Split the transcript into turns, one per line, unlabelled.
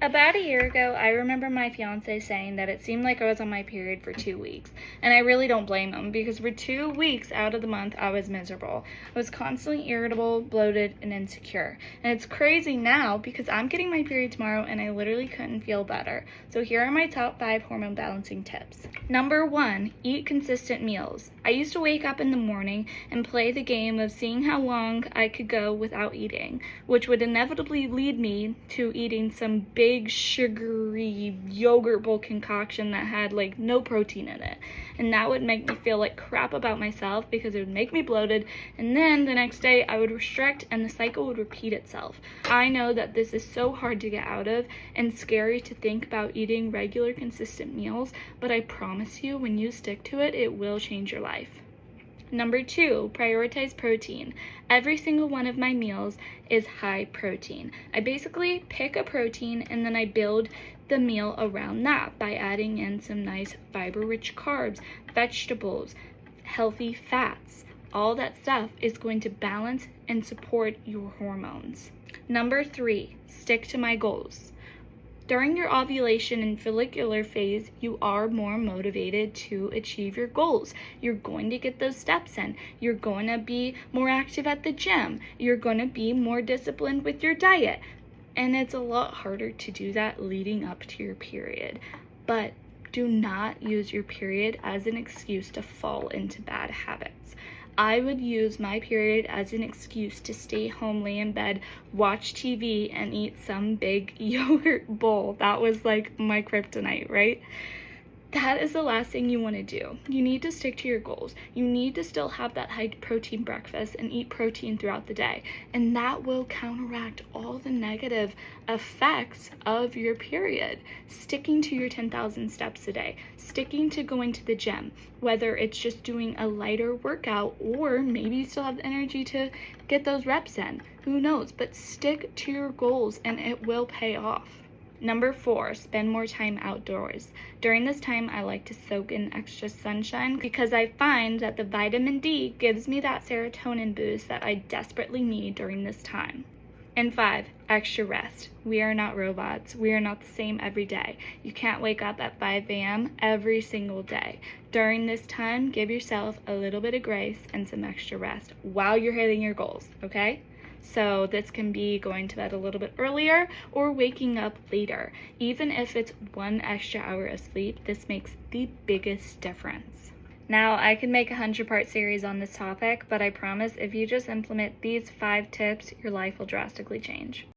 About a year ago, I remember my fiance saying that it seemed like I was on my period for 2 weeks. And I really don't blame him because for 2 weeks out of the month, I was miserable. I was constantly irritable, bloated, and insecure. And it's crazy now because I'm getting my period tomorrow and I literally couldn't feel better. So here are my top 5 hormone balancing tips. Number 1, eat consistent meals. I used to wake up in the morning and play the game of seeing how long I could go without eating, which would inevitably lead me to eating some big sugary yogurt bowl concoction that had like no protein in it. And that would make me feel like crap about myself because it would make me bloated, and then the next day I would restrict and the cycle would repeat itself. I know that this is so hard to get out of and scary to think about eating regular consistent meals, but I promise you when you stick to it, it will change your life. Number 2, prioritize protein. Every single one of my meals is high protein. I basically pick a protein and then I build the meal around that by adding in some nice fiber-rich carbs, vegetables, healthy fats. All that stuff is going to balance and support your hormones. Number 3, stick to my goals. During your ovulation and follicular phase, you are more motivated to achieve your goals. You're going to get those steps in. You're going to be more active at the gym. You're going to be more disciplined with your diet. And it's a lot harder to do that leading up to your period. But do not use your period as an excuse to fall into bad habits. I would use my period as an excuse to stay home, lay in bed, watch TV, and eat some big yogurt bowl. That was like my kryptonite, right? That is the last thing you want to do. You need to stick to your goals. You need to still have that high protein breakfast and eat protein throughout the day. And that will counteract all the negative effects of your period. Sticking to your 10,000 steps a day, sticking to going to the gym, whether it's just doing a lighter workout or maybe you still have the energy to get those reps in. Who knows? But stick to your goals and it will pay off. Number 4, spend more time outdoors. During this time, I like to soak in extra sunshine because I find that the vitamin D gives me that serotonin boost that I desperately need during this time. And 5, extra rest. We are not robots. We are not the same every day. You can't wake up at 5 a.m. every single day. During this time, give yourself a little bit of grace and some extra rest while you're hitting your goals, okay? So this can be going to bed a little bit earlier or waking up later. Even if it's 1 extra hour of sleep, this makes the biggest difference. Now, I can make a 100-part series on this topic, but I promise if you just implement these 5 tips, your life will drastically change.